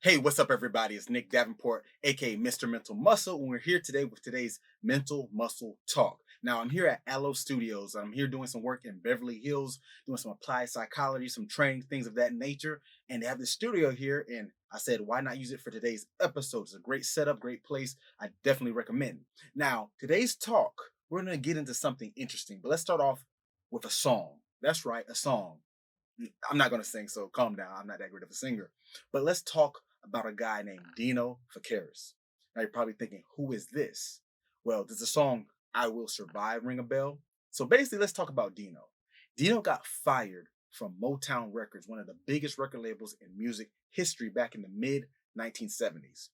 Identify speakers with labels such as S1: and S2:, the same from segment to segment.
S1: Hey, what's up, everybody? It's Nick Davenport, aka Mr. Mental Muscle, and we're here today with today's Mental Muscle Talk. Now, I'm here at Allo Studios. I'm here doing some work in Beverly Hills, doing some applied psychology, some training, things of that nature. And they have this studio here, and I said, why not use it for today's episode? It's a great setup, great place. I definitely recommend. Now, today's talk, we're going to get into something interesting, but let's start off with a song. That's right, a song. I'm not going to sing, so calm down. I'm not that great of a singer. But let's talk about a guy named Dino Fakaris. Now you're probably thinking, who is this? Well, does the song I Will Survive ring a bell? So basically, let's talk about Dino. Dino got fired from Motown Records, one of the biggest record labels in music history back in the mid 1970s.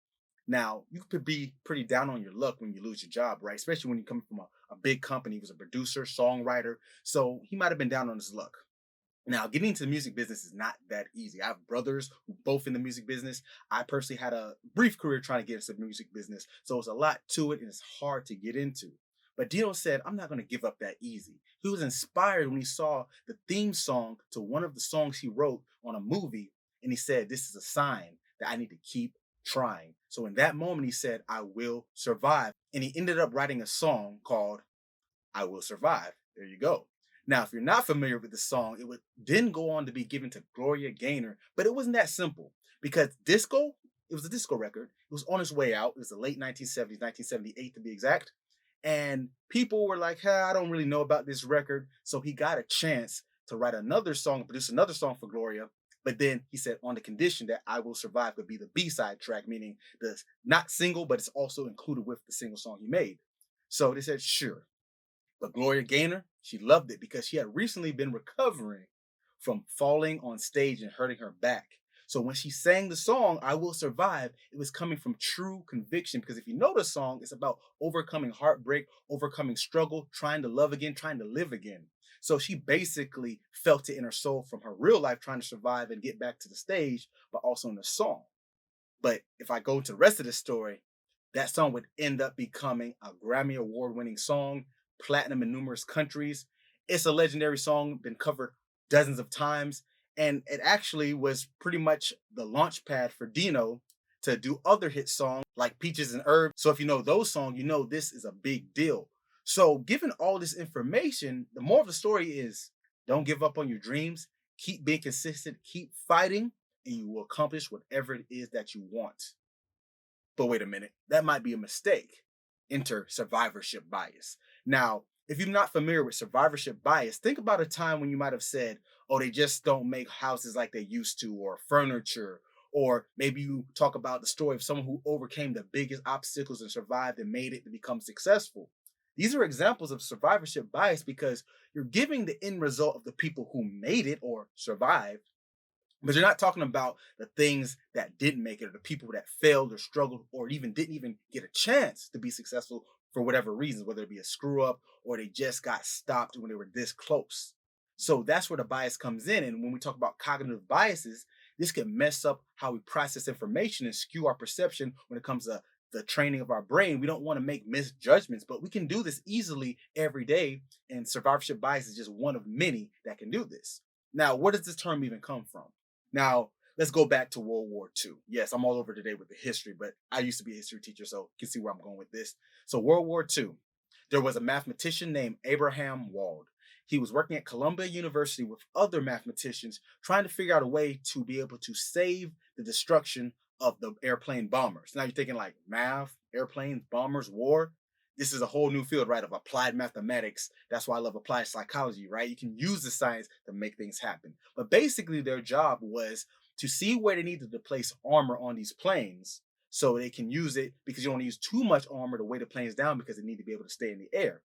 S1: Now, you could be pretty down on your luck when you lose your job, right? Especially when you come from a big company. He was a producer, songwriter. So he might have been down on his luck. Now, getting into the music business is not that easy. I have brothers who both in the music business. I personally had a brief career trying to get into the music business. So it's a lot to it and it's hard to get into. But Dino said, I'm not going to give up that easy. He was inspired when he saw the theme song to one of the songs he wrote on a movie. And he said, this is a sign that I need to keep trying. So in that moment, he said, I will survive. And he ended up writing a song called I Will Survive. There you go. Now, if you're not familiar with the song, it would then go on to be given to Gloria Gaynor, but it wasn't that simple because it was a disco record. It was on its way out. It was the late 1970s, 1978 to be exact. And people were like, hey, I don't really know about this record. So he got a chance to write another song, produce another song for Gloria. But then he said, on the condition that I Will Survive could be the B-side track, meaning the not single, but it's also included with the single song he made. So they said, sure. But Gloria Gaynor, she loved it because she had recently been recovering from falling on stage and hurting her back. So when she sang the song, I Will Survive, it was coming from true conviction. Because if you know the song, it's about overcoming heartbreak, overcoming struggle, trying to love again, trying to live again. So she basically felt it in her soul from her real life, trying to survive and get back to the stage, but also in the song. But if I go into the rest of the story, that song would end up becoming a Grammy Award winning song, platinum in numerous countries. It's a legendary song, been covered dozens of times. And it actually was pretty much the launch pad for Dino to do other hit songs like Peaches and Herb. So if you know those songs, you know this is a big deal. So given all this information, the moral of the story is don't give up on your dreams, keep being consistent, keep fighting, and you will accomplish whatever it is that you want. But wait a minute, that might be a mistake. Enter survivorship bias. Now, if you're not familiar with survivorship bias, think about a time when you might have said, oh, they just don't make houses like they used to, or furniture, or maybe you talk about the story of someone who overcame the biggest obstacles and survived and made it to become successful. These are examples of survivorship bias because you're giving the end result of the people who made it or survived, but you're not talking about the things that didn't make it or the people that failed or struggled or even didn't even get a chance to be successful for whatever reasons, whether it be a screw up or they just got stopped when they were this close. So that's where the bias comes in. And when we talk about cognitive biases, this can mess up how we process information and skew our perception when it comes to the training of our brain. We don't want to make misjudgments, but we can do this easily every day. And survivorship bias is just one of many that can do this. Now, where does this term even come from? Now, let's go back to World War II. Yes, I'm all over today with the history, but I used to be a history teacher, so you can see where I'm going with this. So World War II, there was a mathematician named Abraham Wald. He was working at Columbia University with other mathematicians trying to figure out a way to be able to save the destruction of the airplane bombers. Now you're thinking like math, airplanes, bombers, war. This is a whole new field, right, of applied mathematics. That's why I love applied psychology, right? You can use the science to make things happen. But basically, their job was to see where they needed to place armor on these planes so they can use it because you don't want to use too much armor to weigh the planes down because they need to be able to stay in the air.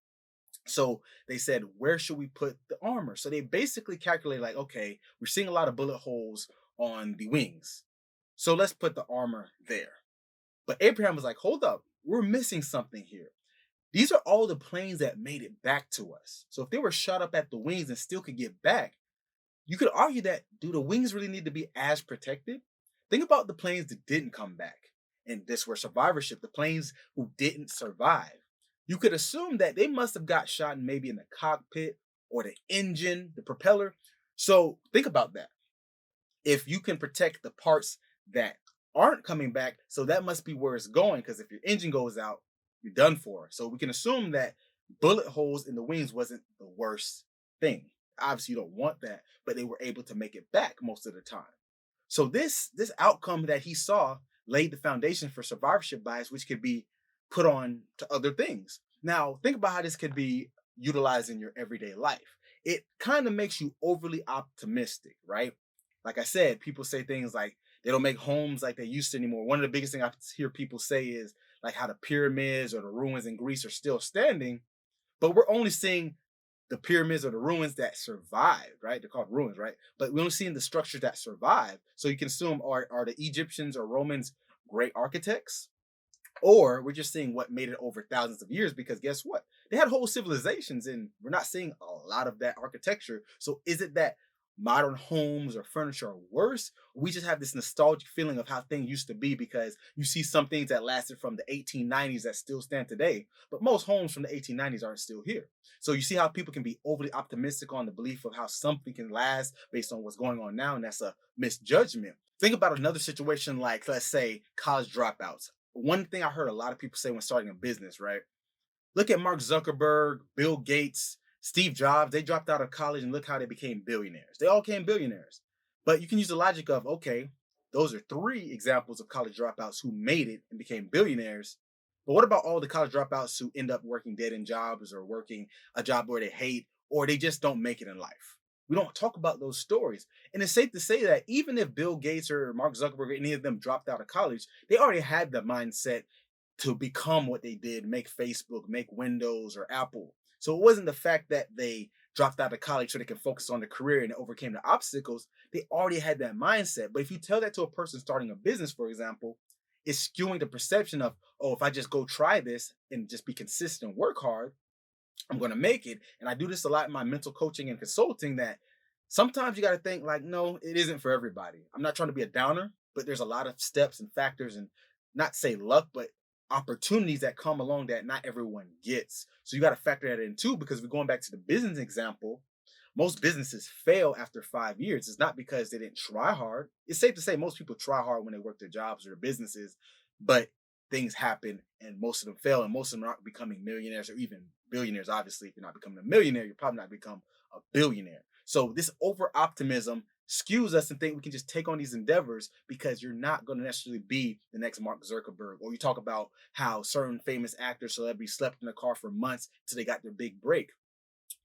S1: So they said, where should we put the armor? So they basically calculated like, okay, we're seeing a lot of bullet holes on the wings. So let's put the armor there. But Abraham was like, hold up, we're missing something here. These are all the planes that made it back to us. So if they were shot up at the wings and still could get back, you could argue that do the wings really need to be as protected? Think about the planes that didn't come back. And this were survivorship, the planes who didn't survive. You could assume that they must have got shot maybe in the cockpit or the engine, the propeller. So think about that. If you can protect the parts that aren't coming back. So that must be where it's going. Because if your engine goes out, you're done for. So we can assume that bullet holes in the wings wasn't the worst thing. Obviously, you don't want that, but they were able to make it back most of the time. So this outcome that he saw laid the foundation for survivorship bias, which could be put on to other things. Now, think about how this could be utilized in your everyday life. It kind of makes you overly optimistic, right? Like I said, people say things like they don't make homes like they used to anymore. One of the biggest things I hear people say is like how the pyramids or the ruins in Greece are still standing, but we're only seeing the pyramids or the ruins that survived, right? They're called ruins, right? But we only seeing the structures that survive. So you can assume are the Egyptians or Romans great architects? Or we're just seeing what made it over thousands of years because guess what? They had whole civilizations and we're not seeing a lot of that architecture. So is it that modern homes or furniture are worse? We just have this nostalgic feeling of how things used to be because you see some things that lasted from the 1890s that still stand today, but most homes from the 1890s aren't still here. So you see how people can be overly optimistic on the belief of how something can last based on what's going on now, and that's a misjudgment. Think about another situation like, let's say, college dropouts. One thing I heard a lot of people say when starting a business, right? Look at Mark Zuckerberg, Bill Gates, Steve Jobs. They dropped out of college and look how they became billionaires. They all became billionaires. But you can use the logic of, okay, those are three examples of college dropouts who made it and became billionaires. But what about all the college dropouts who end up working dead end jobs or working a job where they hate or they just don't make it in life? We don't talk about those stories. And it's safe to say that even if Bill Gates or Mark Zuckerberg, or any of them dropped out of college, they already had the mindset to become what they did, make Facebook, make Windows or Apple. So it wasn't the fact that they dropped out of college so they could focus on the career and overcame the obstacles. They already had that mindset. But if you tell that to a person starting a business, for example, it's skewing the perception of, oh, if I just go try this and just be consistent, work hard, I'm going to make it. And I do this a lot in my mental coaching and consulting that sometimes you got to think like, no, it isn't for everybody. I'm not trying to be a downer, but there's a lot of steps and factors and not say luck, but opportunities that come along that not everyone gets. So you got to factor that in too, because we're going back to the business example. Most businesses fail after 5 years. It's not because they didn't try hard. It's safe to say most people try hard when they work their jobs or their businesses, but things happen and most of them fail and most of them aren't becoming millionaires or even billionaires. Obviously, if you're not becoming a millionaire, you're probably not become a billionaire. So this over optimism skews us and think we can just take on these endeavors because you're not going to necessarily be the next Mark Zuckerberg. Or you talk about how certain famous actors, celebrities slept in the car for months until they got their big break.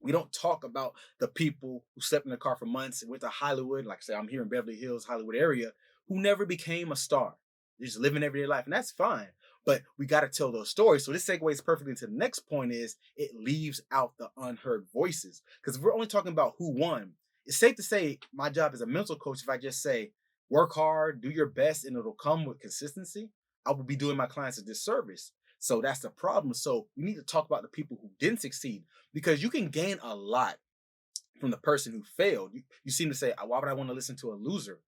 S1: We don't talk about the people who slept in the car for months and went to Hollywood. Like I say, I'm here in Beverly Hills, Hollywood area, who never became a star. They're just living everyday life, and that's fine. But we got to tell those stories. So this segues perfectly to the next point is it leaves out the unheard voices. Because if we're only talking about who won, it's safe to say my job as a mental coach, if I just say, work hard, do your best, and it'll come with consistency, I will be doing my clients a disservice. So that's the problem. So we need to talk about the people who didn't succeed because you can gain a lot from the person who failed. You seem to say, why would I want to listen to a loser?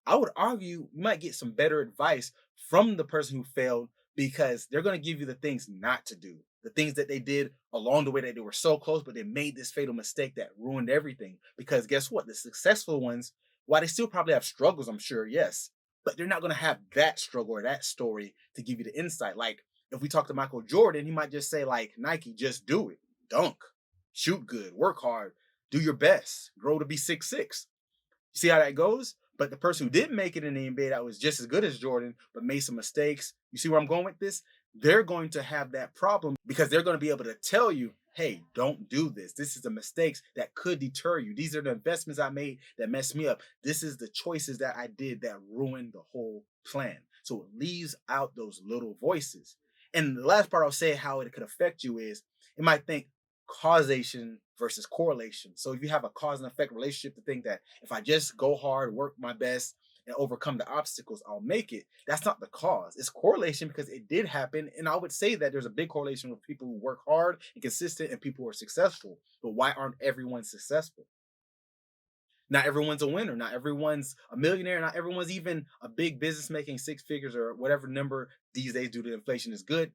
S1: I would argue you might get some better advice from the person who failed because they're going to give you the things not to do, the things that they did along the way that they were so close, but they made this fatal mistake that ruined everything. Because guess what? The successful ones, while they still probably have struggles, I'm sure, yes, but they're not going to have that struggle or that story to give you the insight. Like if we talk to Michael Jordan, he might just say like, Nike, just do it. Dunk, shoot good, work hard, do your best, grow to be 6'6". You see how that goes? But the person who didn't make it in the NBA that was just as good as Jordan, but made some mistakes, you see where I'm going with this? They're going to have that problem because they're going to be able to tell you, hey, don't do this. This is the mistakes that could deter you. These are the investments I made that messed me up. This is the choices that I did that ruined the whole plan. So it leaves out those little voices. And the last part I'll say how it could affect you is it might think causation versus correlation. So if you have a cause and effect relationship to think that if I just go hard, work my best, and overcome the obstacles, I'll make it. That's not the cause. It's correlation because it did happen. And I would say that there's a big correlation with people who work hard and consistent and people who are successful. But why aren't everyone successful? Not everyone's a winner. Not everyone's a millionaire. Not everyone's even a big business making six figures or whatever number these days due to inflation is good.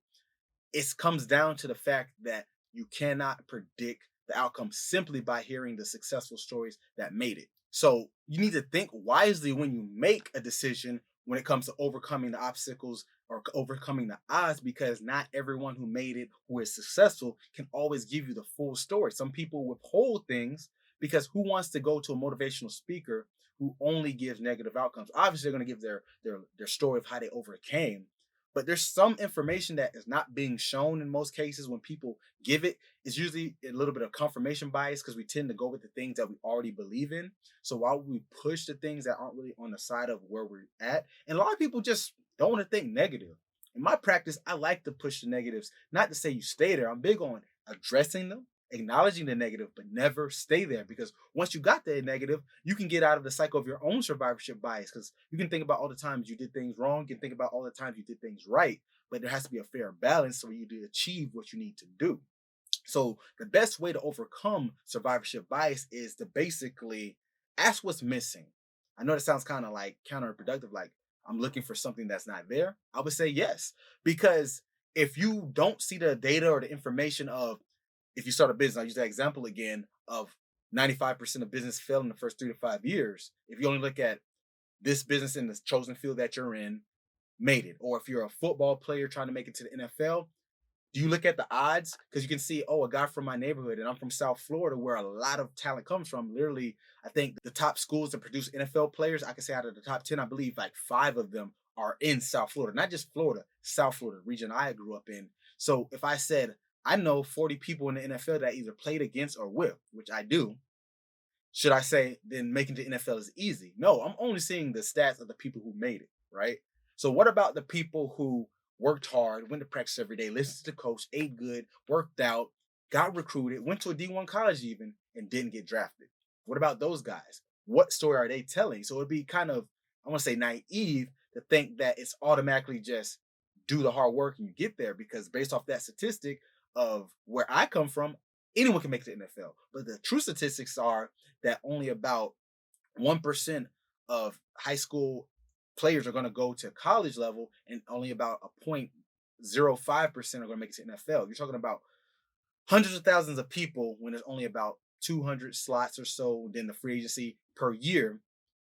S1: It comes down to the fact that you cannot predict the outcome simply by hearing the successful stories that made it. So you need to think wisely when you make a decision when it comes to overcoming the obstacles or overcoming the odds, because not everyone who made it, who is successful, can always give you the full story. Some people withhold things because who wants to go to a motivational speaker who only gives negative outcomes? Obviously, they're going to give their story of how they overcame, but there's some information that is not being shown in most cases. When people give it, it's usually a little bit of confirmation bias because we tend to go with the things that we already believe in. So while we push the things that aren't really on the side of where we're at, and a lot of people just don't want to think negative. In my practice, I like to push the negatives, not to say you stay there. I'm big on addressing them, acknowledging the negative, but never stay there, because once you got the negative, you can get out of the cycle of your own survivorship bias, because you can think about all the times you did things wrong, you can think about all the times you did things right, but there has to be a fair balance so you to achieve what you need to do. So the best way to overcome survivorship bias is to basically ask what's missing. I know that sounds kind of like counterproductive, like I'm looking for something that's not there. I would say yes, because if you don't see the data or the information of, if you start a business, I'll use that example again of 95% of business fail in the first 3 to 5 years. If you only look at this business in the chosen field that you're in, made it, or if you're a football player trying to make it to the NFL, do you look at the odds? Because you can see, oh, a guy from my neighborhood, and I'm from South Florida, where a lot of talent comes from. Literally, I think the top schools that produce NFL players, I can say out of the top 10, I believe like 5 of them are in South Florida, not just Florida, South Florida, region I grew up in. So if I said, I know 40 people in the NFL that I either played against or with, which I do, should I say then making the NFL is easy? No, I'm only seeing the stats of the people who made it, right? So what about the people who worked hard, went to practice every day, listened to the coach, ate good, worked out, got recruited, went to a D1 college even, and didn't get drafted? What about those guys? What story are they telling? So it'd be kind of, I want to say naive to think that it's automatically just do the hard work and you get there, because based off that statistic of where I come from, anyone can make the NFL. But the true statistics are that only about 1% of high school players are going to go to college level, and only about a 0.05% are going to make it to NFL. You're talking about hundreds of thousands of people when there's only about 200 slots or so within the free agency per year.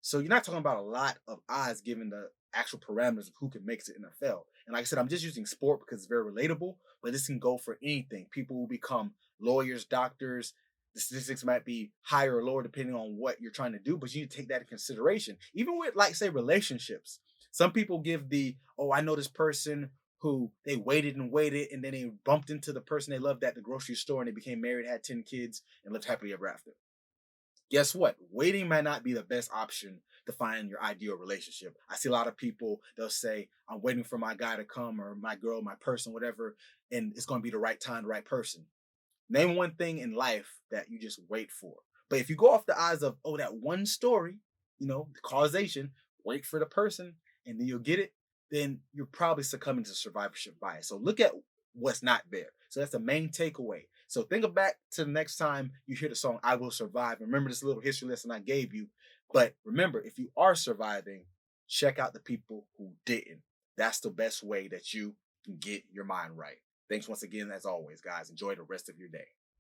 S1: So you're not talking about a lot of odds given the actual parameters of who can make it to NFL. And like I said, I'm just using sport because it's very relatable, but this can go for anything. People will become lawyers, doctors. The statistics might be higher or lower depending on what you're trying to do, but you need to take that into consideration. Even with, like, say, relationships. Some people give the, oh, I know this person who they waited and waited, and then they bumped into the person they loved at the grocery store, and they became married, had 10 kids, and lived happily ever after. Guess what? Waiting might not be the best option to find your ideal relationship. I see a lot of people, they'll say, I'm waiting for my guy to come, or my girl, my person, whatever, and it's going to be the right time, the right person. Name one thing in life that you just wait for. But if you go off the eyes of, oh, that one story, the causation, wait for the person, and then you'll get it, then you're probably succumbing to survivorship bias. So look at what's not there. So that's the main takeaway. So think back to the next time you hear the song I Will Survive. Remember this little history lesson I gave you. But remember, if you are surviving, check out the people who didn't. That's the best way that you can get your mind right. Thanks once again, as always, guys. Enjoy the rest of your day.